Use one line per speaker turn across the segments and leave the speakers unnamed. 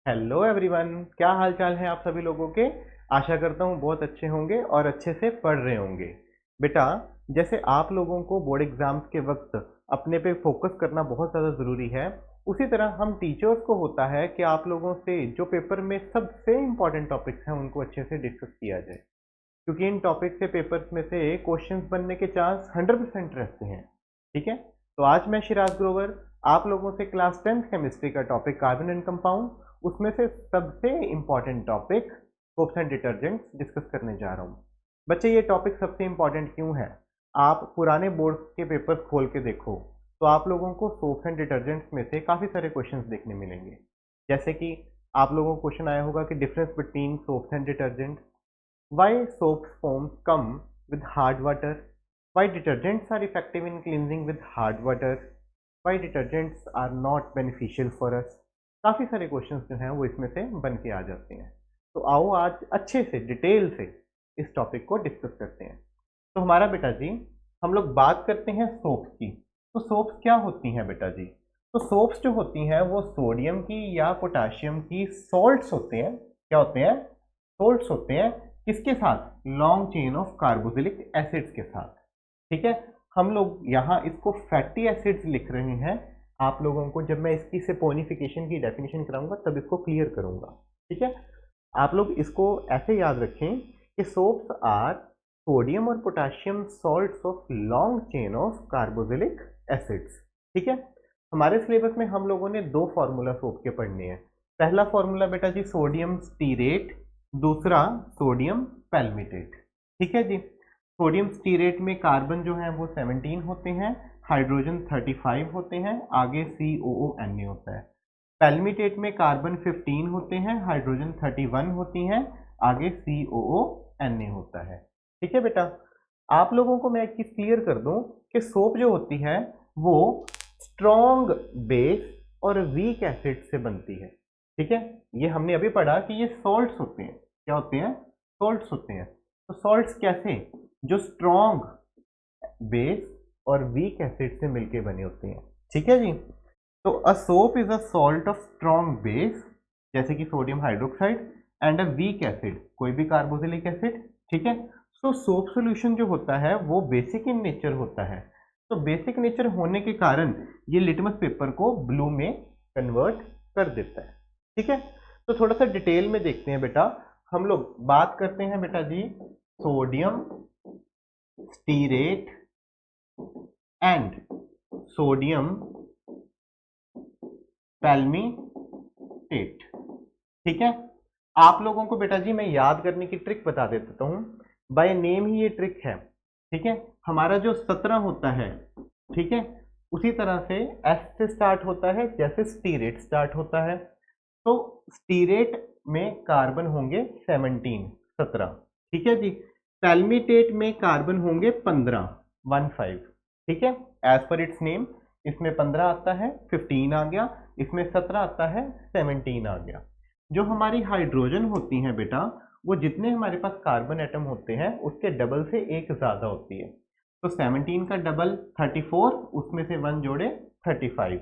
Hello everyone, क्या हाल चाल है आप सभी लोगों के। आशा करता हूँ बहुत अच्छे होंगे और अच्छे से पढ़ रहे होंगे। बेटा, जैसे आप लोगों को बोर्ड एग्जाम्स के वक्त अपने पे फोकस करना बहुत ज़्यादा ज़रूरी है, उसी तरह हम टीचर्स को होता है कि आप लोगों से जो पेपर में सबसे इम्पॉर्टेंट टॉपिक्स हैं उनको अच्छे से डिस्कस किया जाए, क्योंकि इन टॉपिक से पेपर्स में से क्वेश्चंस बनने के चांस 100% रहते हैं। ठीक है, तो आज मैं शिराज ग्रोवर आप लोगों से क्लास 10th केमिस्ट्री का टॉपिक कार्बन एंड कंपाउंड, उसमें से सबसे important topic soaps and detergents discuss करने जा रहा हूँ। बच्चे, ये टॉपिक सबसे इम्पॉर्टेंट क्यों है? आप पुराने बोर्ड के पेपर्स खोल के देखो तो आप लोगों को सोप्स एंड डिटर्जेंट्स में से काफ़ी सारे क्वेश्चंस देखने मिलेंगे। जैसे कि आप लोगों को क्वेश्चन आया होगा कि difference between soaps and detergents, why soaps foams come with hard water, why detergents are effective in cleansing with hard water, why detergents are not beneficial for us। काफ़ी सारे क्वेश्चंस जो हैं वो इसमें से बन के आ जाते हैं। तो आओ आज अच्छे से डिटेल से इस टॉपिक को डिस्कस करते हैं। तो हमारा बेटा जी, हम लोग बात करते हैं सोप्स की। तो सोप्स क्या होती हैं बेटा जी? तो सोप्स जो होती हैं वो सोडियम की या पोटाशियम की सॉल्ट्स होते हैं। क्या होते हैं? सोल्ट्स होते हैं। किसके साथ? Long chain of carboxylic acids के साथ। ठीक है, हम लोग यहाँ इसको फैटी एसिड्स लिख रहे हैं। आप लोगों को जब मैं इसकी सेपोनिफिकेशन की डेफिनेशन कराऊंगा तब इसको क्लियर करूंगा। ठीक है, आप लोग इसको ऐसे याद रखें कि सोप्स आर सोडियम और potassium salts of long chain of carboxylic acids. ठीक है, हमारे सिलेबस में हम लोगों ने दो फार्मूला सोप के पढ़ने हैं। पहला फार्मूला बेटा जी सोडियम स्टीरेट, दूसरा सोडियम पैल्मिटेट। ठीक है जी, सोडियम स्टीरेट में कार्बन जो है वो 17 होते हैं, हाइड्रोजन 35 होते हैं, आगे COONA होता है। पैल्मिटेट में कार्बन 15 होते हैं, हाइड्रोजन 31 होती हैं, आगे COONA होता है। ठीक है बेटा, आप लोगों को मैं एक चीज क्लियर कर दूं कि सोप जो होती है वो स्ट्रॉन्ग बेस और वीक एसिड से बनती है। ठीक है, ये हमने अभी पढ़ा कि ये सॉल्ट्स होते हैं। क्या होते हैं? सॉल्ट्स होते हैं। तो सॉल्ट्स कैसे? जो स्ट्रॉन्ग बेस और वीक एसिड से मिलके बने होते हैं। ठीक है जी, तो a soap is a salt of strong base, जैसे कि sodium hydroxide, and a weak acid, कोई भी कार्बोक्सिलिक एसिड। ठीक है, तो सोप सॉल्यूशन जो होता है वो बेसिक इन नेचर होता है। तो बेसिक नेचर होने के कारण ये लिटमस पेपर को ब्लू में कन्वर्ट कर देता है। ठीक है, तो थोड़ा सा डिटेल में देखते हैं बेटा। हम लोग बात करते हैं बेटा जी सोडियम स्टीरेट एंड सोडियम पैल्मिटेट। ठीक है, आप लोगों को बेटा जी मैं याद करने की ट्रिक बता देता हूं, बाय नेम ही ये ट्रिक है। ठीक है, हमारा जो 17 होता है, ठीक है, उसी तरह से एस से स्टार्ट होता है जैसे स्टीरेट स्टार्ट होता है। तो स्टीरेट में कार्बन होंगे 17। ठीक है जी, पैल्मिटेट में कार्बन होंगे 15। ठीक है, एज पर इट्स नेम, इसमें 15 आता है, 15 आ गया, इसमें 17 आता है, 17 आ गया। जो हमारी हाइड्रोजन होती हैं बेटा, वो जितने हमारे पास कार्बन एटम होते हैं उसके डबल से एक ज्यादा होती है। तो 17 का डबल 34, उसमें से 1 जोड़े 35,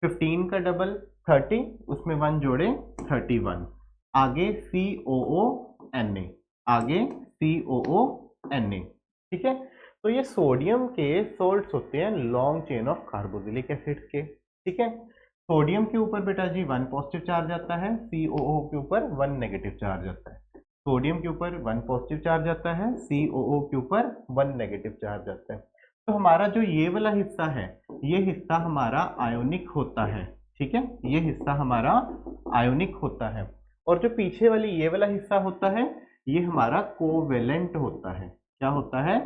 15 का डबल 30, उसमें 1 जोड़े 31, आगे COONA, आगे COONA। ठीक है, तो ये सोडियम के सॉल्ट्स होते हैं long chain of carboxylic acid के। ठीक है, सोडियम के ऊपर बेटा जी 1 पॉजिटिव चार्ज आता है, COO के ऊपर 1 नेगेटिव चार्ज आता है। सोडियम के ऊपर 1 पॉजिटिव चार्ज आता है, COO के ऊपर 1 नेगेटिव चार्ज आता है। तो हमारा जो ये वाला हिस्सा है, ये हिस्सा हमारा आयोनिक होता है। ठीक है, ये हिस्सा हमारा आयोनिक होता है, और जो पीछे वाली ये वाला हिस्सा होता है ये हमारा कोवेलेंट होता है। क्या होता है?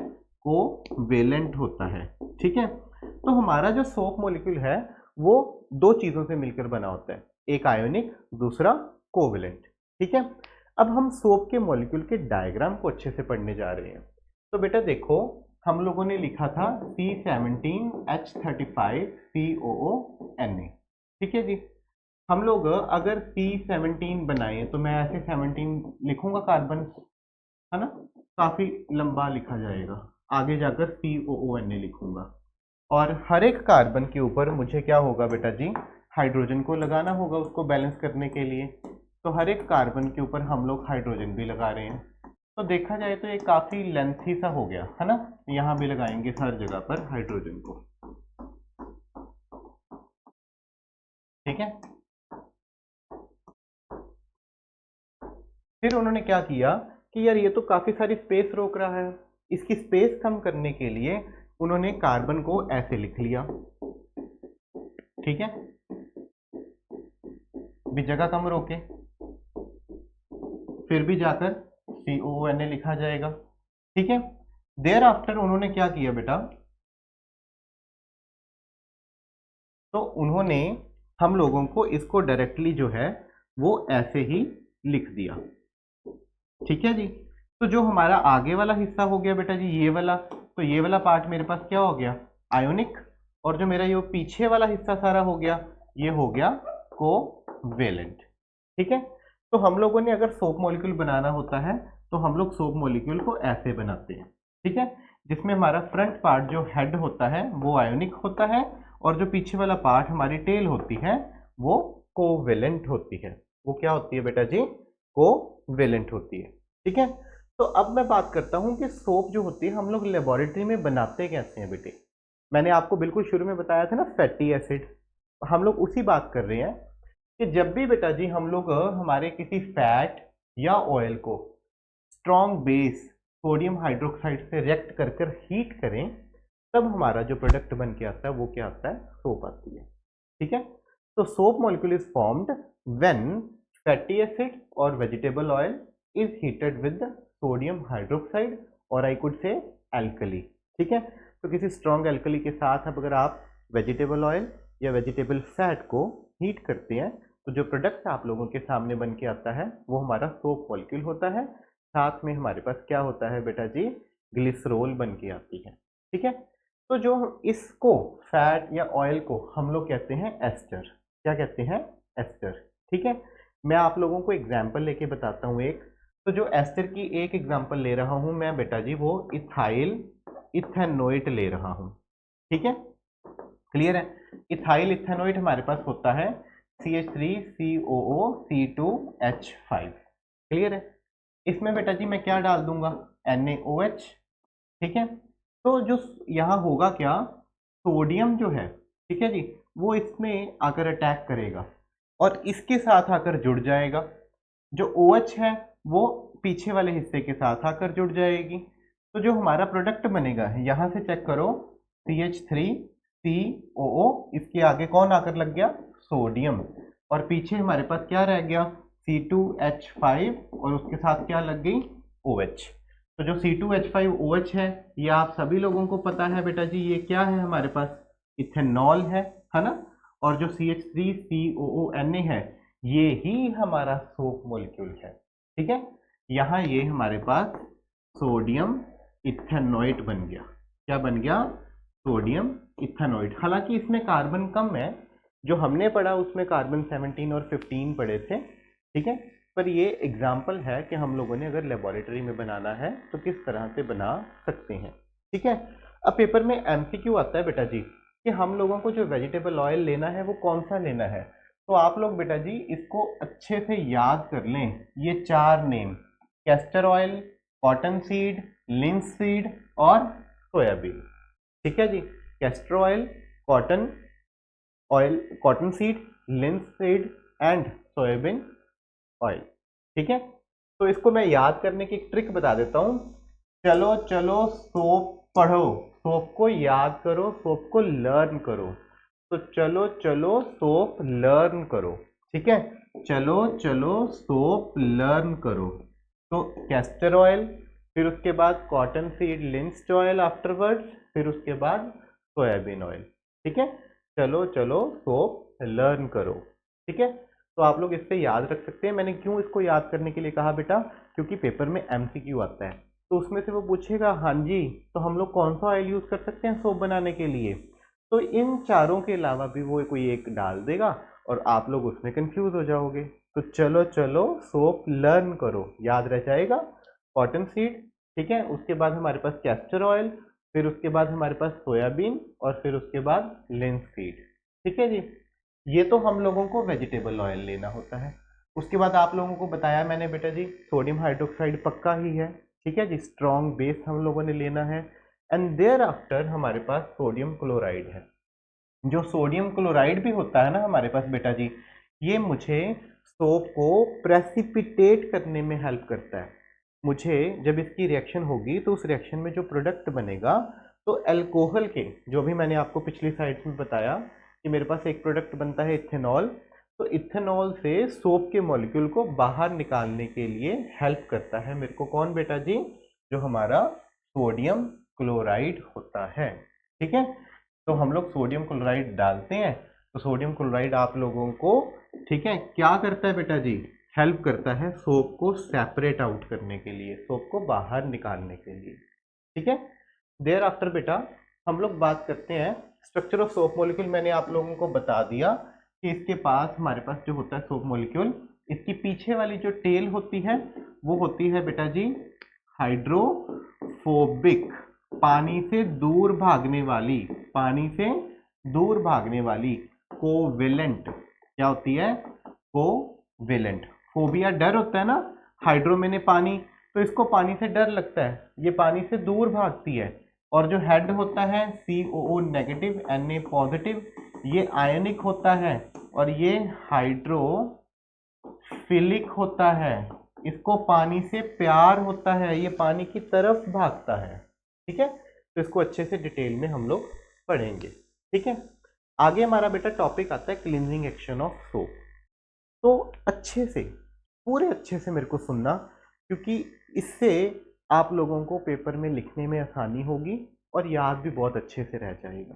कोवेलेंट होता है। ठीक है, तो हमारा जो सोप मॉलिक्यूल है वो दो चीजों से मिलकर बना होता है, एक आयोनिक, दूसरा कोवेलेंट। ठीक है, अब हम सोप के मॉलिक्यूल के डायग्राम को अच्छे से पढ़ने जा रहे हैं। तो बेटा देखो, हम लोगों ने लिखा था C17H35COONA। ठीक है जी, हम लोग अगर C17 बनाए तो मैं ऐसे 17 लिखूंगा कार्बन, है ना, काफी लंबा लिखा जाएगा, आगे जाकर COONA लिखूंगा, और हर एक कार्बन के ऊपर मुझे क्या होगा बेटा जी, हाइड्रोजन को लगाना होगा उसको बैलेंस करने के लिए। तो हर एक कार्बन के ऊपर हम लोग हाइड्रोजन भी लगा रहे हैं। तो देखा जाए तो ये काफी लेंथी सा हो गया है ना। यहाँ भी लगाएंगे हर जगह पर हाइड्रोजन को, ठीक है। फिर उन्होंने क्या किया कि यार ये तो काफी सारी स्पेस रोक रहा है, इसकी स्पेस कम करने के लिए उन्होंने कार्बन को ऐसे लिख लिया, ठीक है, भी जगह कम रोके, फिर भी जाकर COONA लिखा जाएगा, ठीक है। देयर आफ्टर उन्होंने क्या किया बेटा, तो उन्होंने हम लोगों को इसको डायरेक्टली जो है वो ऐसे ही लिख दिया, ठीक है जी। तो जो हमारा आगे वाला हिस्सा हो गया बेटा जी ये वाला, तो ये वाला पार्ट मेरे पास क्या हो गया, आयोनिक, और जो मेरा ये पीछे वाला हिस्सा सारा हो गया ये हो गया कोवेलेंट, ठीक है। तो हम लोगों ने अगर सोप मॉलिक्यूल बनाना होता है तो हम लोग सोप मॉलिक्यूल को ऐसे बनाते हैं, ठीक है, जिसमें हमारा फ्रंट पार्ट जो हेड होता है वो आयोनिक होता है और जो पीछे वाला पार्ट हमारी टेल होती है वो कोवेलेंट होती है। वो क्या होती है बेटा जी, कोवेलेंट होती है, ठीक है। तो अब मैं बात करता हूं कि सोप जो होती है हम लोग लेबोरेटरी में बनाते कैसे हैं बेटे। मैंने आपको बिल्कुल शुरू में बताया था ना फैटी एसिड, हम लोग उसी बात कर रहे हैं कि जब भी बेटा जी हम लोग हमारे किसी फैट या ऑयल को स्ट्रॉन्ग बेस सोडियम हाइड्रोक्साइड से रिएक्ट कर कर हीट करें तब हमारा जो प्रोडक्ट बन के आता है वो क्या आता है, सोप आती है, ठीक है। तो soap molecule is formed when fatty acid और vegetable oil is heated with sodium hydroxide और आई कुड से एल्कली, ठीक है। तो किसी स्ट्रॉन्ग एल्कली के साथ अब अगर आप वेजिटेबल ऑयल या वेजिटेबल फैट को हीट करते हैं तो जो प्रोडक्ट आप लोगों के सामने बन के आता है वो हमारा सोप मॉलिक्यूल होता है। साथ में हमारे पास क्या होता है बेटा जी, ग्लिसरॉल बन के आती है, ठीक है। तो जो इसको फैट या ऑयल को हम लोग कहते हैं एस्टर, क्या कहते हैं, एस्टर, ठीक है। मैं आप लोगों को एग्जाम्पल लेके बताता हूँ एक। तो जो एस्टर की एक एग्जाम्पल ले रहा हूँ मैं बेटा जी वो इथाइल इथेनोइट ले रहा हूँ, ठीक है, क्लियर है। इथाइल इथेनोइट हमारे पास होता है CH3COO C2H5, क्लियर है। इसमें बेटा जी मैं क्या डाल दूंगा, NaOH, ठीक है। तो जो यहाँ होगा क्या, सोडियम जो है, ठीक है जी, वो इसमें आकर अटैक करेगा और इसके साथ आकर जुड़ जाएगा। जो OH है वो पीछे वाले हिस्से के साथ आकर जुड़ जाएगी। तो जो हमारा प्रोडक्ट बनेगा यहाँ से चेक करो, CH3COO, इसके आगे कौन आकर लग गया, सोडियम, और पीछे हमारे पास क्या रह गया, C2H5, और उसके साथ क्या लग गई, OH। तो जो C2H5OH है ये आप सभी लोगों को पता है बेटा जी, ये क्या है हमारे पास, इथेनॉल है ना। और जो CH3COONA है ये ही हमारा सोप मॉलिक्यूल है, ठीक है। यहाँ ये हमारे पास सोडियम इथेनोइट बन गया, क्या बन गया, सोडियम इथेनोइट। हालांकि इसमें कार्बन कम है, जो हमने पढ़ा उसमें कार्बन 17 और 15 पढ़े थे, ठीक है। पर ये एग्जाम्पल है कि हम लोगों ने अगर लेबोरेटरी में बनाना है तो किस तरह से बना सकते हैं, ठीक है। अब पेपर में MCQ आता है बेटा जी कि हम लोगों को जो वेजिटेबल ऑयल लेना है वो कौन सा लेना है। तो आप लोग बेटा जी इसको अच्छे से याद कर लें, ये 4 name, castor oil, cotton seed, linseed और सोयाबीन, ठीक है जी। Castor oil, cotton oil, cotton seed, linseed and soyabean oil, ठीक है। तो इसको मैं याद करने की एक ट्रिक बता देता हूं। चलो चलो सोप पढ़ो, सोप को याद करो, सोप को लर्न करो। तो चलो चलो सोप लर्न करो, ठीक है, चलो चलो सोप लर्न करो। तो कैस्टर ऑयल, फिर उसके बाद कॉटन सीड लिंस्ड ऑयल आफ्टरवर्ड्स, फिर उसके बाद सोयाबीन ऑयल, ठीक है। चलो चलो सोप लर्न करो, ठीक है। तो आप लोग इससे याद रख सकते हैं। मैंने क्यों इसको याद करने के लिए कहा बेटा, क्योंकि पेपर में MCQ आता है तो उसमें से वो पूछेगा हाँ जी तो हम लोग कौन सा ऑयल यूज कर सकते हैं सोप बनाने के लिए। तो इन चारों के अलावा भी वो कोई एक डाल देगा और आप लोग उसमें कंफ्यूज हो जाओगे। तो चलो चलो सोप लर्न करो, याद रह जाएगा। कॉटन सीड, ठीक है, उसके बाद हमारे पास कैस्टर ऑयल, फिर उसके बाद हमारे पास सोयाबीन और फिर उसके बाद लिंसीड, ठीक है जी। ये तो हम लोगों को वेजिटेबल ऑयल लेना होता है। उसके बाद आप लोगों को बताया मैंने बेटा जी, सोडियम हाइड्रोक्साइड पक्का ही है, ठीक है जी, स्ट्रॉन्ग बेस हम लोगों ने लेना है। एंड देयर आफ्टर हमारे पास सोडियम क्लोराइड है। जो सोडियम क्लोराइड भी होता है ना हमारे पास बेटा जी, ये मुझे सोप को प्रेसिपिटेट करने में हेल्प करता है। मुझे जब इसकी रिएक्शन होगी तो उस रिएक्शन में जो प्रोडक्ट बनेगा, तो अल्कोहल के, जो भी मैंने आपको पिछली स्लाइड में बताया कि मेरे पास एक प्रोडक्ट बनता है इथेनॉल, तो इथेनॉल से सोप के मॉलिक्यूल को बाहर निकालने के लिए हेल्प करता है मेरे को कौन बेटा जी, जो हमारा सोडियम क्लोराइड होता है। ठीक है, तो हम लोग सोडियम क्लोराइड डालते हैं, तो सोडियम क्लोराइड आप लोगों को, ठीक है, क्या करता है बेटा जी, हेल्प करता है सोप को सेपरेट आउट करने के लिए, सोप को बाहर निकालने के लिए। ठीक है, देयर आफ्टर बेटा हम लोग बात करते हैं स्ट्रक्चर ऑफ सोप मॉलिक्यूल। मैंने आप लोगों को बता दिया कि इसके पास हमारे पास जो होता है सोप मॉलिक्यूल, इसकी पीछे वाली जो टेल होती है वो होती है बेटा जी हाइड्रोफोबिक, पानी से दूर भागने वाली, पानी से दूर भागने वाली। कोवेलेंट क्या होती है, कोवेलेंट। फोबिया डर होता है ना, हाइड्रो मैंने पानी, तो इसको पानी से डर लगता है, ये पानी से दूर भागती है। और जो हेड होता है COO नेगेटिव Na पॉजिटिव, ये आयनिक होता है और ये हाइड्रोफिलिक होता है, इसको पानी से प्यार होता है, ये पानी की तरफ भागता है। ठीक है, तो इसको अच्छे से डिटेल में हम लोग पढ़ेंगे। ठीक है, आगे हमारा बेटा टॉपिक आता है क्लींजिंग एक्शन ऑफ सोप। तो अच्छे से, पूरे अच्छे से मेरे को सुनना, क्योंकि इससे आप लोगों को पेपर में लिखने में आसानी होगी और याद भी बहुत अच्छे से रह जाएगा।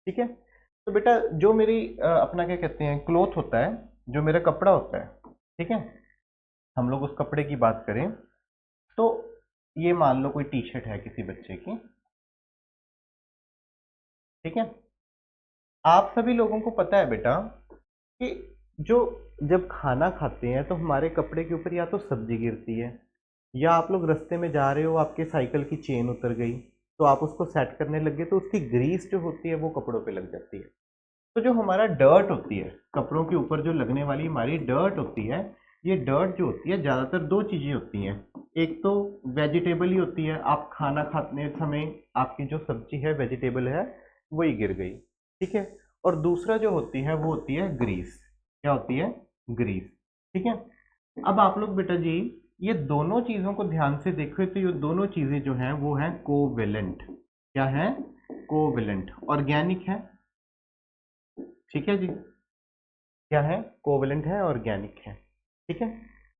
ठीक है, तो बेटा जो मेरी अपना क्या कहते हैं क्लोथ होता है, जो मेरा कपड़ा होता है, ठीक है, हम लोग उस कपड़े की बात करें तो ये मान लो कोई टी शर्ट है किसी बच्चे की। ठीक है, आप सभी लोगों को पता है बेटा कि जो जब खाना खाते हैं तो हमारे कपड़े के ऊपर या तो सब्जी गिरती है, या आप लोग रास्ते में जा रहे हो, आपके साइकिल की चेन उतर गई, तो आप उसको सेट करने लग गए, तो उसकी ग्रीस जो होती है वो कपड़ों पे लग जाती है। तो जो हमारा डर्ट होती है, कपड़ों के ऊपर जो लगने वाली हमारी डर्ट होती है, ये डर्ट जो होती है ज़्यादातर दो चीज़ें होती हैं। एक तो वेजिटेबल ही होती है, आप खाना खाने समय आपकी जो सब्जी है वेजिटेबल है वही गिर गई। ठीक है, और दूसरा जो होती है वो होती है ग्रीस। क्या होती है, ग्रीस। ठीक है, अब आप लोग बेटा जी ये दोनों चीज़ों को ध्यान से देखो, तो ये दोनों चीज़ें जो हैं वो हैं कोवेलेंट। क्या है, कोवेलेंट, ऑर्गेनिक है। ठीक है जी, क्या है, कोवेलेंट है, ऑर्गेनिक है। ठीक है,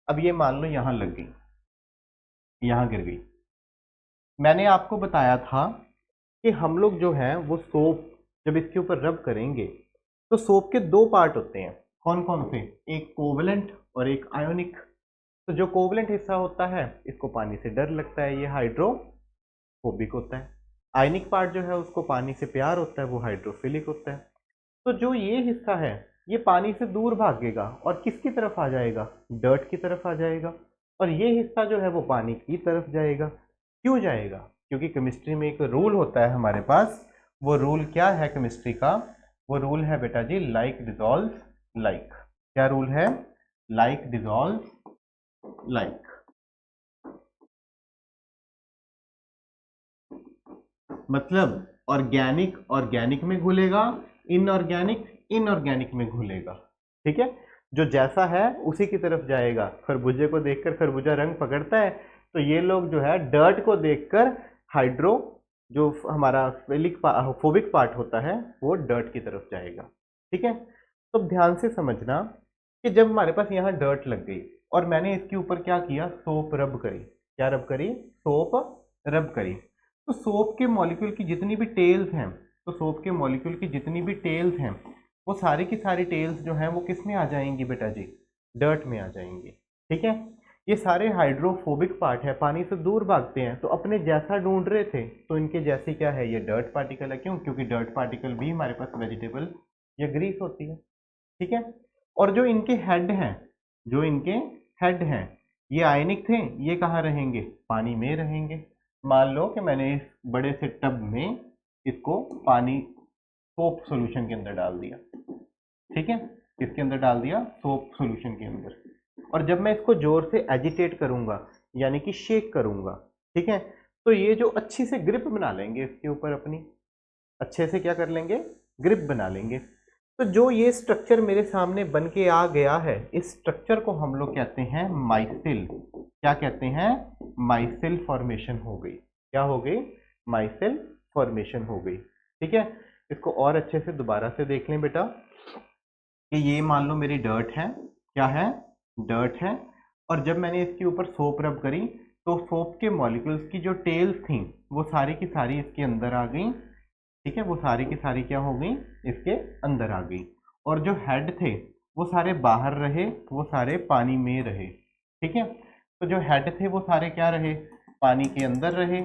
अब ये मान लो यहां लग गई, यहां गिर गई। मैंने आपको बताया था कि हम लोग जो है वो सोप जब इसके ऊपर रब करेंगे तो सोप के दो पार्ट होते हैं। कौन कौन से, एक कोवेलेंट और एक आयोनिक। तो जो कोवेलेंट हिस्सा होता है इसको पानी से डर लगता है, ये हाइड्रोफोबिक होता है। आयनिक पार्ट जो है उसको पानी से प्यार होता है, वो हाइड्रोफिलिक होता है। तो जो ये हिस्सा है ये पानी से दूर भागेगा और किसकी तरफ आ जाएगा, डर्ट की तरफ आ जाएगा। और ये हिस्सा जो है वो पानी की तरफ जाएगा। क्यों जाएगा, क्योंकि केमिस्ट्री में एक रूल होता है हमारे पास। वो रूल क्या है केमिस्ट्री का, वो रूल है बेटा जी लाइक डिजॉल्व लाइक। क्या रूल है, लाइक डिजॉल्व लाइक। मतलब ऑर्गेनिक ऑर्गेनिक में घुलेगा, इनऑर्गेनिक इनऑर्गेनिक में घुलेगा। ठीक है, जो जैसा है उसी की तरफ जाएगा। खरबूजे को देखकर खरबूजा रंग पकड़ता है, तो ये लोग जो है डर्ट को देखकर हाइड्रो, जो हमारा फिलिक फोबिक पार्ट होता है वो डर्ट की तरफ जाएगा। ठीक है, तो ध्यान से समझना कि जब हमारे पास यहाँ डर्ट लग गई और मैंने इसके ऊपर क्या किया, सोप रब करी। क्या रब करी, सोप रब करी। तो सोप के मॉलिक्यूल की जितनी भी टेल्स हैं, तो सोप के मॉलिक्यूल की जितनी भी टेल्स हैं वो सारी की सारी टेल्स जो हैं वो किस में आ जाएंगी बेटा जी, डर्ट में आ जाएंगी। ठीक है, ये सारे हाइड्रोफोबिक पार्ट है, पानी से दूर भागते हैं, तो अपने जैसा ढूंढ रहे थे, तो इनके जैसे क्या है, ये डर्ट पार्टिकल है। क्यों, क्योंकि डर्ट पार्टिकल भी हमारे पास वेजिटेबल या ग्रीस होती है। ठीक है, और जो इनके हेड हैं, जो इनके हेड हैं ये आयनिक थे, ये कहाँ रहेंगे, पानी में रहेंगे। मान लो कि मैंने इस बड़े से टब में इसको पानी सोप सॉल्यूशन के अंदर डाल दिया। ठीक है, किसके अंदर डाल दिया, सोप सॉल्यूशन के अंदर। और जब मैं इसको जोर से एजिटेट करूंगा यानी कि शेक करूंगा, ठीक है, तो ये जो अच्छी से ग्रिप बना लेंगे इसके ऊपर अपनी, अच्छे से क्या कर लेंगे, ग्रिप बना लेंगे। तो जो ये स्ट्रक्चर मेरे सामने बन के आ गया है, इस स्ट्रक्चर को हम लोग कहते हैं माइसिल। क्या कहते हैं, माइसिल फॉर्मेशन हो गई। क्या हो गई, माइसिल फॉर्मेशन हो गई। ठीक है, इसको और अच्छे से दोबारा से देख लें बेटा कि ये मान लो मेरी डर्ट है, क्या है, डर्ट है, और जब मैंने इसके ऊपर सोप रब करी तो सोप के मॉलिक्यूल्स की जो टेल्स थी वो सारी की सारी इसके अंदर आ गई। ठीक है, वो सारी की सारी क्या हो गई, इसके अंदर आ गई, और जो हेड थे वो सारे बाहर रहे, वो सारे पानी में रहे। ठीक है, तो जो हेड थे वो सारे क्या रहे, पानी के अंदर रहे।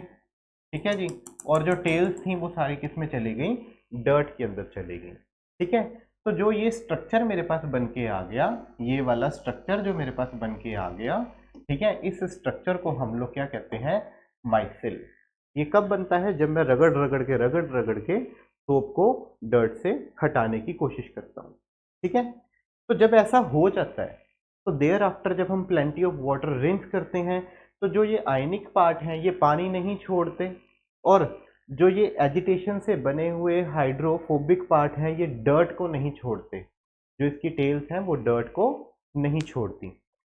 ठीक है जी, और जो टेल्स थी वो सारी किस में चली गई, डर्ट के अंदर चली गई। ठीक है, तो जो ये स्ट्रक्चर मेरे पास बन के आ गया, ये वाला स्ट्रक्चर जो मेरे पास बन के आ गया, ठीक है, इस स्ट्रक्चर को हम लोग क्या कहते हैं, माइसिल। ये कब बनता है, जब मैं रगड़ रगड़ के सोप को डर्ट से हटाने की कोशिश करता हूँ। ठीक है, तो जब ऐसा हो जाता है तो देयर आफ्टर जब हम प्लेंटी ऑफ वाटर रिंस करते हैं तो जो ये आयनिक पार्ट हैं ये पानी नहीं छोड़ते, और जो ये एजिटेशन से बने हुए हाइड्रोफोबिक पार्ट हैं ये डर्ट को नहीं छोड़ते, जो इसकी टेल्स हैं वो डर्ट को नहीं छोड़ती।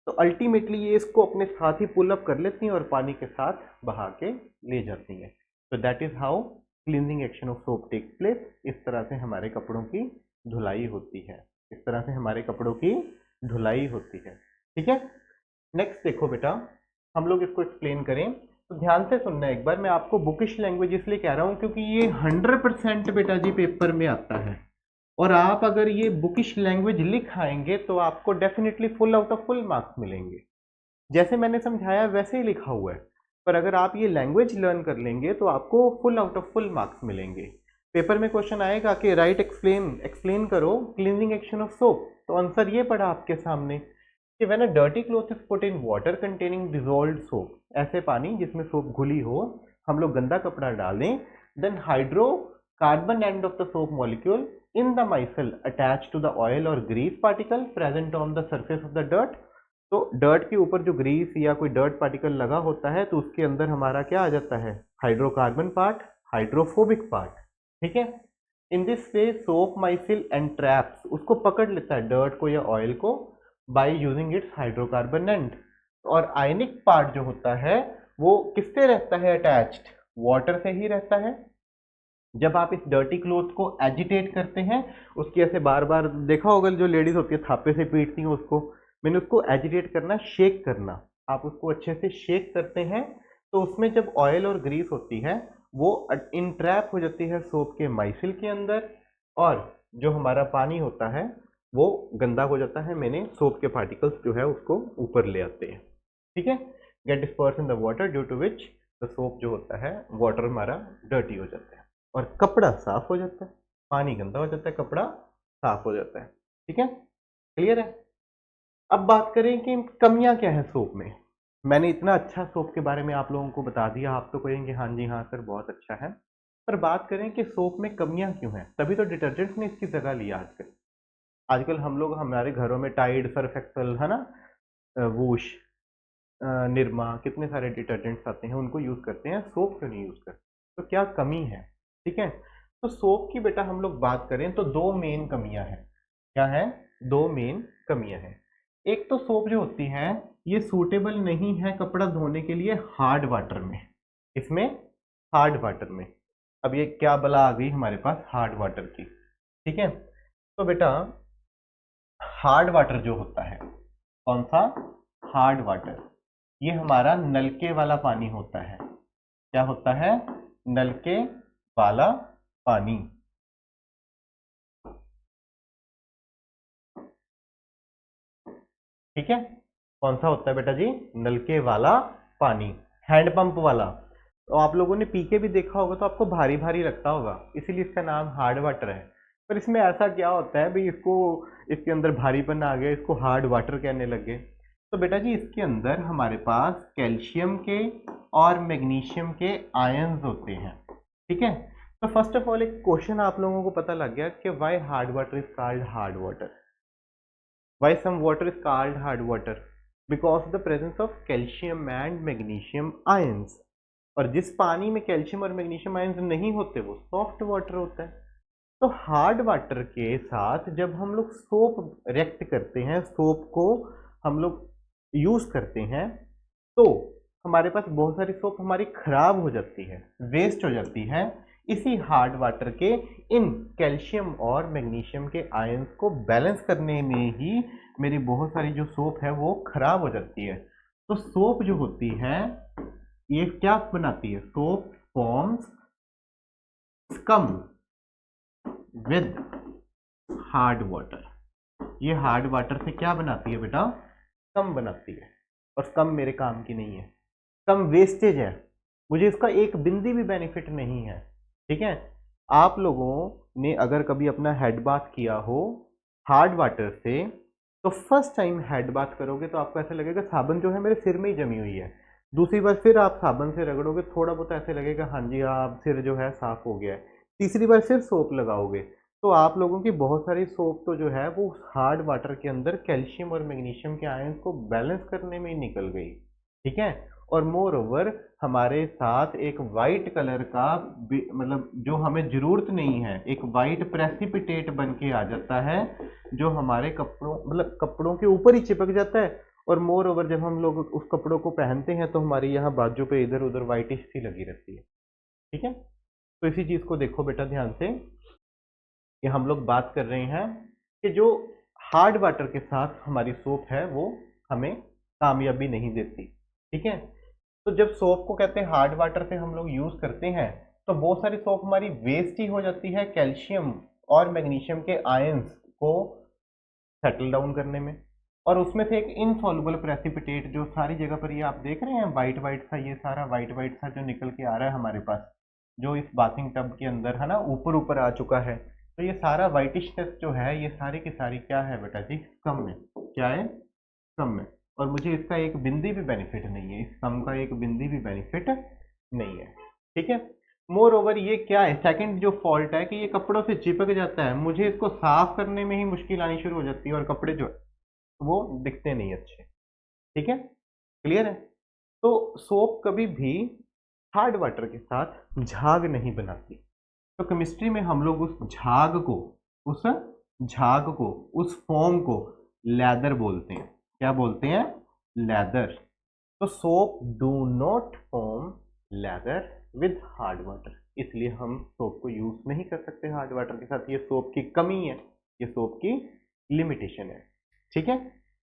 तो अल्टीमेटली ये इसको अपने साथ ही पुल अप कर लेती हैं और पानी के साथ बहा के ले जाती हैं। तो that is how cleansing action of soap takes place. इस तरह से हमारे कपड़ों की धुलाई होती है, इस तरह से हमारे कपड़ों की धुलाई होती है। ठीक है, नेक्स्ट देखो बेटा, हम लोग इसको एक्सप्लेन करें तो ध्यान से सुनना एक बार। मैं आपको बुकिश लैंग्वेज इसलिए कह रहा हूं क्योंकि ये 100% बेटा जी पेपर में आता है, और आप अगर ये बुकिश लैंग्वेज लिख आएंगे तो आपको definitely full out of full marks मिलेंगे। जैसे मैंने समझाया वैसे ही लिखा हुआ है, पर अगर आप ये लैंग्वेज लर्न कर लेंगे तो आपको full out of full marks मिलेंगे। पेपर में क्वेश्चन आएगा कि राइट एक्सप्लेन करो क्लींजिंग एक्शन ऑफ सोप, तो आंसर ये पड़ा आपके सामने कि when a dirty cloth is put in water containing dissolved soap, ऐसे पानी जिसमें सोप घुली हो, हम लोग गंदा कपड़ा डालें, then hydrocarbon end of the soap molecule in the micelle attach to the oil और grease particle present on the surface of the dirt. तो डर्ट के ऊपर जो ग्रीस या कोई डर्ट पार्टिकल लगा होता है तो उसके अंदर हमारा क्या आ जाता है, हाइड्रोकार्बन पार्ट, हाइड्रोफोबिक पार्ट। ठीक है, in this way soap micelle and traps उसको पकड़ लेता है डर्ट को या ऑयल को by using its hydrocarbon end, और आयनिक पार्ट जो होता है वो किससे रहता है अटैच्ड, वाटर से ही रहता है। जब आप इस डर्टी क्लोथ को एजिटेट करते हैं, उसकी ऐसे बार बार देखा होगा जो लेडीज होती है थापे से पीटती हैं उसको, मैंने उसको एजिटेट करना, शेक करना, आप उसको अच्छे से शेक करते हैं तो उसमें जब ऑयल और ग्रीस होती है वो इंट्रैप हो जाती है सोप के माइसिल के अंदर, और जो हमारा पानी होता है वो गंदा हो जाता है, मैंने सोप के पार्टिकल्स जो है उसको ऊपर ले आते हैं। ठीक है, get disperse in the water due to which the soap जो होता है वाटर हमारा डर्टी हो जाता है और कपड़ा साफ हो जाता है, पानी गंदा हो जाता है, कपड़ा साफ हो जाता है। ठीक है, क्लियर है। अब बात करें कि कमियां क्या है सोप में। मैंने इतना अच्छा सोप के बारे में आप लोगों को बता दिया, आप तो कहेंगे हाँ जी हाँ सर बहुत अच्छा है, पर बात करें कि सोप में कमियां क्यों हैं, तभी तो डिटर्जेंट्स ने इसकी जगह लिया आजकल। आजकल हम लोग हमारे घरों में टाइड, सर्फ एक्सल है ना, वूश, निरमा, कितने सारे डिटर्जेंट्स आते हैं उनको यूज करते हैं, सोप क्यों नहीं यूज करते, तो क्या कमी है। ठीक है, तो सोप की बेटा हम लोग बात करें तो दो मेन कमियां हैं। क्या है, दो मेन कमियां हैं। एक तो सोप जो होती है ये सूटेबल नहीं है कपड़ा धोने के लिए हार्ड वाटर में, इसमें हार्ड वाटर में, अब ये क्या बला आ गई हमारे पास हार्ड वाटर की। ठीक है, तो बेटा हार्ड वाटर जो होता है, कौन सा, हार्ड वाटर, ये हमारा नलके वाला पानी होता है। क्या होता है, नलके वाला पानी। ठीक है, कौन सा होता है बेटा जी, नलके वाला पानी, हैंडपंप वाला। तो आप लोगों ने पी के भी देखा होगा तो आपको भारी भारी लगता होगा, इसीलिए इसका नाम हार्ड वाटर है। पर इसमें ऐसा क्या होता है भाई, इसको इसके अंदर भारीपन आ गया, इसको हार्ड वाटर कहने लगे। तो बेटा जी इसके अंदर हमारे पास कैल्शियम के और मैग्नीशियम के आयंस होते हैं। ठीक है, तो फर्स्ट ऑफ ऑल एक क्वेश्चन आप लोगों को पता लग गया कि why hard water is called hard water, why some water is called hard water. Because the presence of calcium and magnesium ions. और जिस पानी में कैल्शियम और मैग्नीशियम आयंस नहीं होते वो सॉफ्ट वाटर होता है। तो हार्ड वाटर के साथ जब हम लोग सोप रिएक्ट करते हैं, सोप को हम लोग यूज करते हैं, तो हमारे पास बहुत सारी सोप हमारी खराब हो जाती है, वेस्ट हो जाती है। इसी हार्ड वाटर के इन कैल्शियम और मैग्नीशियम के आयंस को बैलेंस करने में ही मेरी बहुत सारी जो सोप है वो खराब हो जाती है। तो सोप जो होती है ये क्या बनाती है? Soap forms scum with hard water. ये हार्ड वाटर से क्या बनाती है बेटा? स्कम बनाती है। और स्कम मेरे काम की नहीं है, स्कम वेस्टेज है, मुझे इसका एक बिंदी भी बेनिफिट नहीं है। ठीक है, आप लोगों ने अगर कभी अपना हेड बाथ किया हो हार्ड वाटर से, तो फर्स्ट टाइम हेड बाथ करोगे तो आपको ऐसा लगेगा साबुन जो है मेरे सिर में ही जमी हुई है। दूसरी बार फिर आप साबुन से रगड़ोगे, थोड़ा बहुत ऐसे लगेगा हाँ जी हाँ सिर जो है साफ हो गया है। तीसरी बार फिर सोप लगाओगे तो आप लोगों की बहुत सारी सोप तो जो है वो हार्ड वाटर के अंदर कैल्शियम और मैग्नीशियम के आयंस को बैलेंस करने में ही निकल गई। ठीक है, और मोर ओवर हमारे साथ एक वाइट कलर का मतलब जो हमें जरूरत नहीं है, एक वाइट प्रेसिपिटेट बन के आ जाता है जो हमारे कपड़ों मतलब कपड़ों के ऊपर ही चिपक जाता है। और मोर ओवर जब हम लोग उस कपड़ों को पहनते हैं तो हमारी यहाँ बाजू पे इधर उधर वाइटिश सी लगी रहती है। ठीक है, तो इसी चीज को देखो बेटा ध्यान से कि हम लोग बात कर रहे हैं कि जो हार्ड वाटर के साथ हमारी सोप है वो हमें कामयाबी नहीं देती। ठीक है, तो जब सोप को कहते हैं हार्ड वाटर से हम लोग यूज करते हैं तो बहुत सारी सोप हमारी वेस्ट ही हो जाती है कैल्शियम और मैग्नीशियम के आयंस को सेटल डाउन करने में। और उसमें से एक इनसॉल्युबल प्रेसिपिटेट जो सारी जगह पर ये आप देख रहे हैं वाइट वाइट सा, ये सारा वाइट वाइट सा जो निकल के आ रहा है हमारे पास, जो इस बाथिंग टब के अंदर है ना ऊपर ऊपर आ चुका है, तो ये सारा वाइटिशनेस जो है ये सारी की सारी क्या है बेटा जी? कम में। क्या है? कम में। और मुझे इसका एक बिंदी भी बेनिफिट नहीं है, इस कम का एक बिंदी भी बेनिफिट नहीं है। ठीक है, मोर ओवर ये क्या है, सेकंड जो फॉल्ट है कि ये कपड़ों से चिपक जाता है, मुझे इसको साफ करने में ही मुश्किल आनी शुरू हो जाती है और कपड़े जो वो दिखते नहीं अच्छे। ठीक है, क्लियर है? तो सोप कभी भी हार्ड वाटर के साथ झाग नहीं बनाती। तो केमिस्ट्री में हम लोग उस झाग को उस फॉर्म को लेदर बोलते हैं। क्या बोलते हैं? लेदर। तो soap do not form lather with hard water, इसलिए हम सोप को यूज नहीं कर सकते हार्ड वाटर के साथ। ये सोप की कमी है, ये सोप की लिमिटेशन है। ठीक है,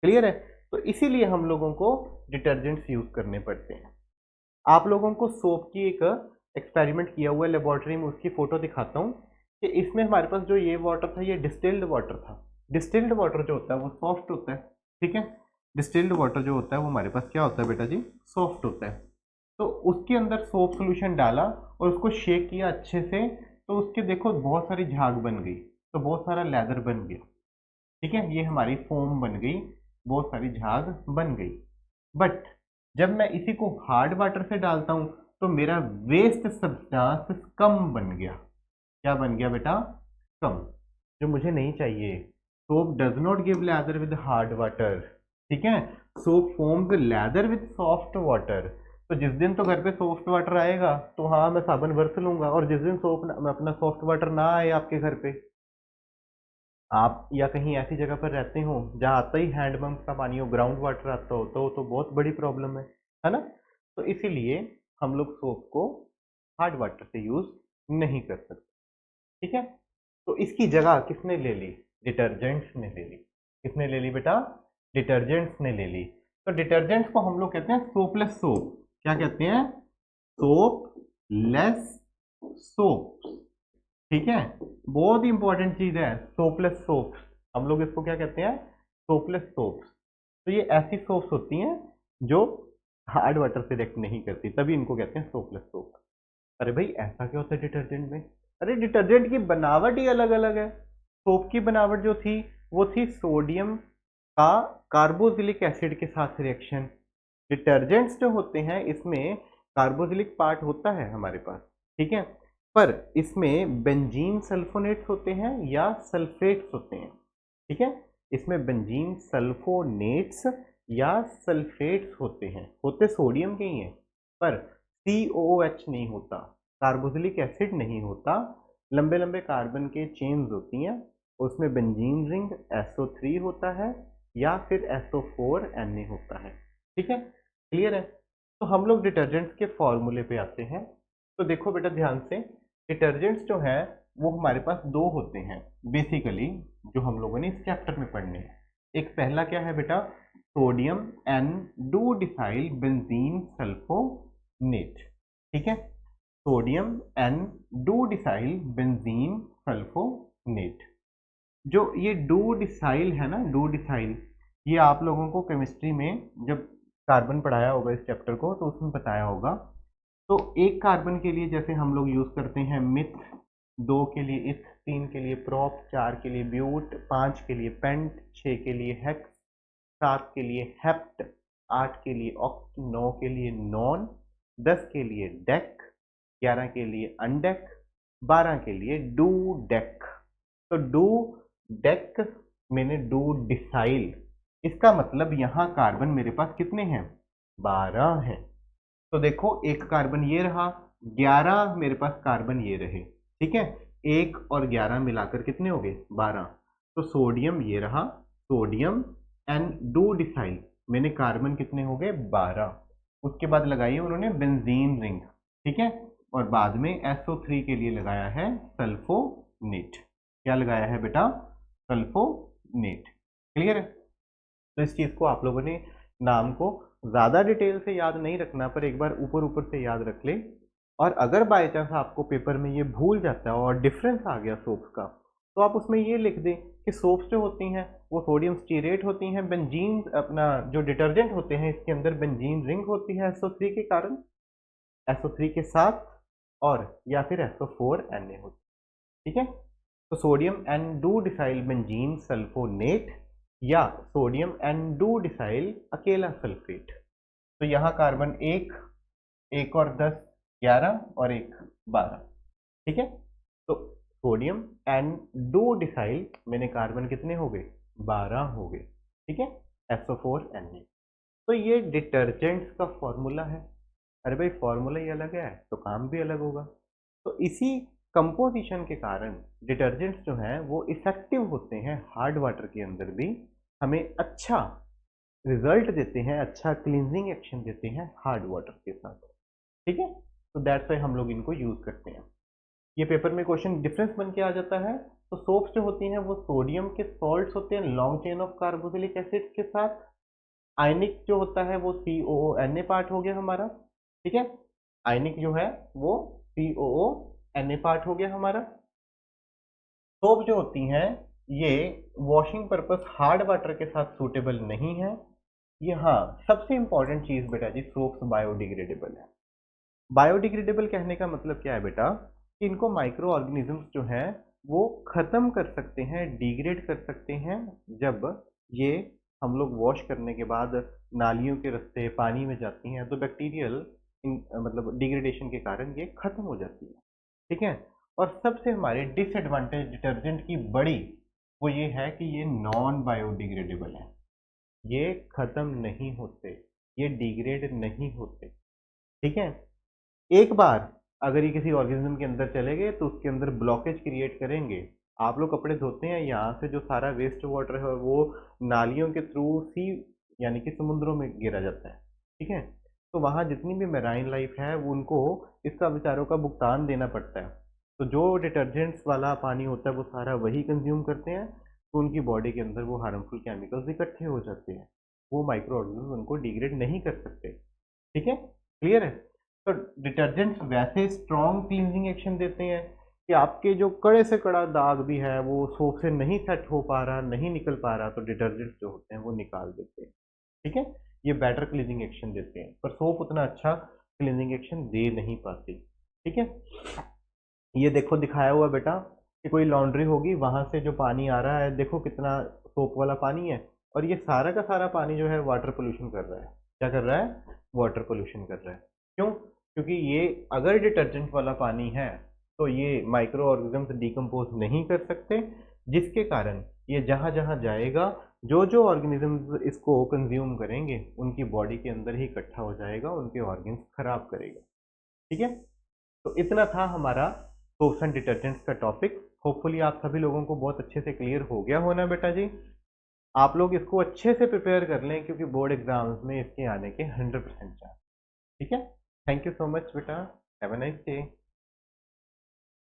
क्लियर है? तो इसीलिए हम लोगों को डिटर्जेंट्स यूज करने पड़ते हैं। आप लोगों को सोप की एक एक्सपेरिमेंट किया हुआ है लेबोरेटरी में, उसकी फोटो दिखाता हूँ कि इसमें हमारे पास जो ये वाटर था ये डिस्टिल्ड वाटर था। डिस्टिल्ड वाटर जो होता है वो सॉफ्ट होता है। ठीक है, डिस्टिल्ड वाटर जो होता है वो हमारे पास क्या होता है बेटा जी? सॉफ्ट होता है। तो उसके अंदर सोप सोल्यूशन डाला और उसको शेक किया अच्छे से, तो उसके देखो बहुत सारी झाग बन गई, तो बहुत सारा लेदर बन गया। ठीक है, ये हमारी फोम बन गई, बहुत सारी झाग बन गई। बट जब मैं इसी को हार्ड वाटर से डालता हूं तो मेरा वेस्ट सब्सटेंस कम बन गया। क्या बन गया बेटा? कम, जो मुझे नहीं चाहिए। Soap does not give lather with hard water. ठीक है, soap forms lather with soft water. तो जिस दिन तो घर पे सॉफ्ट वाटर आएगा तो हाँ मैं साबुन बरस लूंगा, और जिस दिन सोप अपना सॉफ्ट वाटर ना आए आपके घर पे, आप या कहीं ऐसी जगह पर रहते हो जहाँ आता ही हैंडपंप का पानी हो, ग्राउंड वाटर आता हो, तो बहुत बड़ी प्रॉब्लम है ना? तो इसीलिए हम लोग सोप को हार्ड वाटर से यूज नहीं कर सकते। ठीक है, तो इसकी जगह किसने ले ली? डिटर्जेंट्स ने ले ली। किसने ले ली बेटा? डिटर्जेंट्स ने ले ली। तो डिटर्जेंट्स को हम लोग कहते हैं सोपलेस सोप। क्या कहते हैं? Soap less soap. ठीक है, बहुत ही इंपॉर्टेंट चीज है सोपलेस सोप्स। हम लोग इसको क्या कहते हैं? सोपलेस सोप्स। तो ये ऐसी सोप्स होती हैं जो हार्ड वाटर से रिएक्ट नहीं करती, तभी इनको कहते हैं सोपलेस सोप। अरे भाई ऐसा क्या होता है डिटर्जेंट में? अरे डिटर्जेंट की बनावट ही अलग अलग है। सोप की बनावट जो थी वो थी सोडियम का कार्बोक्सिलिक एसिड के साथ रिएक्शन। डिटर्जेंट्स जो होते हैं इसमें कार्बोक्सिलिक पार्ट होता है हमारे पास। ठीक है, पर इसमें बेंजीन सल्फोनेट्स होते हैं या सल्फेट्स होते हैं। ठीक है, इसमें बेंजीन सल्फोनेट्स या सल्फेट्स होते हैं, होते सोडियम के ही हैं, पर COOH नहीं होता, कार्बोक्सिलिक एसिड नहीं होता, लंबे लंबे कार्बन के चेन्स होती हैं, उसमें बेंजीन रिंग SO3 होता है या फिर SO4Na होता है। ठीक है, क्लियर है। तो हम लोग डिटर्जेंट्स के फॉर्मूले पे आते हैं। तो देखो बेटा ध्यान से, डिटर्जेंट्स जो है वो हमारे पास दो होते हैं बेसिकली, जो हम लोगों ने इस चैप्टर में पढ़ने हैं। एक पहला क्या है बेटा, sodium n dodecyl benzene sulphonate. ठीक है, sodium n dodecyl benzene sulphonate. जो ये डू डिसाइल है ना, डू डिसाइल, ये आप लोगों को केमिस्ट्री में जब कार्बन पढ़ाया होगा इस चैप्टर को तो उसमें बताया होगा। तो एक कार्बन के लिए जैसे हम लोग यूज करते हैं मिथ, 2 के लिए इथ, 3 के लिए प्रोप, 4 के लिए ब्यूट, 5 के लिए पेंट, 6 के लिए हेक्स, 7 के लिए हेप्ट, 8 के लिए ऑक्ट, 9 के लिए नॉन, 10 के लिए डेक, 11 के लिए अनडेक, 12 के लिए डू डेक। तो डू डेक मैंने डू डिसाइल, इसका मतलब यहाँ कार्बन मेरे पास कितने हैं, 12 हैं। तो देखो एक कार्बन ये रहा, 11 मेरे पास कार्बन ये रहे। ठीक है, 1 और 11 मिलाकर कितने हो गए, 12। तो सोडियम ये रहा, सोडियम एन डू डिसाइल, मैंने कार्बन कितने हो गए, 12। उसके बाद लगाई है उन्होंने बेंजीन रिंग। ठीक है, और बाद में SO3 के लिए लगाया है सल्फोनेट। क्या लगाया है बेटा, सल्फोनेट। क्लियर है। तो इस चीज को आप लोगों ने नाम को ज़्यादा डिटेल से याद नहीं रखना, पर एक बार ऊपर ऊपर से याद रख ले। और अगर बाय चांस आपको पेपर में ये भूल जाता है और डिफरेंस आ गया सोप्स का, तो आप उसमें ये लिख दें कि सोप्स जो होती हैं वो सोडियम स्टीरेट होती हैं, बेंजीन अपना जो डिटर्जेंट होते हैं इसके अंदर बेंजीन रिंग होती है SO3 के कारण, SO3 के साथ, और या फिर SO4Na होती है। ठीक है, तो sodium n dodecyl benzene sulphonate या सोडियम एन डू डिसाइल अकेला सल्फेट। तो यहाँ कार्बन एक, एक और 10, 11 और एक 12। ठीक है, तो सोडियम एन डू डिसाइल मैंने कार्बन कितने हो गए, 12 हो गए। ठीक है, SO4Na। तो ये डिटर्जेंट्स का फॉर्मूला है। अरे भाई फॉर्मूला ही अलग है तो काम भी अलग होगा। तो इसी कंपोजिशन के कारण डिटर्जेंट्स जो हैं वो इफेक्टिव होते हैं हार्ड वाटर के अंदर भी, हमें अच्छा रिजल्ट देते हैं, अच्छा क्लींजिंग एक्शन देते हैं हार्ड वाटर के साथ। ठीक है, तो दैट्स वाई हम लोग इनको यूज करते हैं। ये पेपर में क्वेश्चन डिफरेंस बन के आ जाता है। तो सोप्स जो होती हैं वो सोडियम के सॉल्ट्स होते हैं long chain of carboxylic acid के साथ। आयनिक जो होता है वो COONA पार्ट हो गया हमारा। ठीक है, आयनिक जो है वो COONA पार्ट हो गया हमारा। सोप जो होती हैं ये वॉशिंग पर्पस हार्ड वाटर के साथ सूटेबल नहीं है। ये हाँ, सबसे इंपॉर्टेंट चीज बेटा जी, सोप्स बायोडिग्रेडेबल है। बायोडिग्रेडेबल कहने का मतलब क्या है बेटा, कि इनको माइक्रो ऑर्गेनिजम्स जो हैं वो खत्म कर सकते हैं, डिग्रेड कर सकते हैं, जब ये हम लोग वॉश करने के बाद नालियों के रास्ते पानी में जाती हैं तो बैक्टीरियल मतलब डिग्रेडेशन के कारण ये खत्म हो जाती है। ठीक है, और सबसे हमारे डिसएडवांटेज डिटर्जेंट की बड़ी वो ये है कि ये नॉन बायोडिग्रेडेबल है, ये खत्म नहीं होते, ये डिग्रेड नहीं होते। ठीक है, एक बार अगर ये किसी ऑर्गेनिज्म के अंदर चले गए तो उसके अंदर ब्लॉकेज क्रिएट करेंगे। आप लोग कपड़े धोते हैं, यहाँ से जो सारा वेस्ट वाटर है वो नालियों के थ्रू सी यानी कि समुद्रों में गिरा जाता है। ठीक है, तो वहाँ जितनी भी मेराइन लाइफ है वो उनको इसका बेचारों का भुगतान देना पड़ता है। तो जो डिटर्जेंट्स वाला पानी होता है वो सारा वही कंज्यूम करते हैं, तो उनकी बॉडी के अंदर वो हार्मफुल केमिकल्स इकट्ठे हो जाते हैं, वो माइक्रो ऑर्गेनिज्म उनको डिग्रेड नहीं कर सकते। ठीक है, क्लियर है। तो डिटर्जेंट्स वैसे स्ट्रॉन्ग क्लींजिंग एक्शन देते हैं कि आपके जो कड़े से कड़ा दाग भी है वो सोप से नहीं सेट हो पा रहा, नहीं निकल पा रहा, तो डिटर्जेंट्स जो होते हैं वो निकाल देते हैं। ठीक है, ये बेटर क्लींजिंग एक्शन देते हैं, पर सोप उतना अच्छा क्लींजिंग एक्शन दे नहीं पाती। ठीक है, ये देखो दिखाया हुआ बेटा कि कोई लॉन्ड्री होगी, वहां से जो पानी आ रहा है देखो कितना सोप वाला पानी है, और ये सारा का सारा पानी जो है वाटर पोल्यूशन कर रहा है। क्या कर रहा है, वाटर पोल्यूशन कर रहा है। क्यों, क्योंकि ये अगर डिटर्जेंट वाला पानी है तो ये माइक्रो ऑर्गेनिजम्स डिकम्पोज नहीं कर सकते, जिसके कारण ये जहां जहां जाएगा जो जो ऑर्गेनिजम्स इसको कंज्यूम करेंगे उनकी बॉडी के अंदर ही इकट्ठा हो जाएगा, उनके ऑर्गन्स खराब करेगा। ठीक है, तो इतना था हमारा सोप्स एंड डिटर्जेंट्स का टॉपिक। होपफुली आप सभी लोगों को बहुत अच्छे से क्लियर हो गया होना बेटा जी। आप लोग इसको अच्छे से प्रिपेयर कर लें क्योंकि बोर्ड एग्जाम्स में इसके आने के 100% चांस। ठीक है, थैंक यू सो मच बेटा, हैव अ नाइस डे।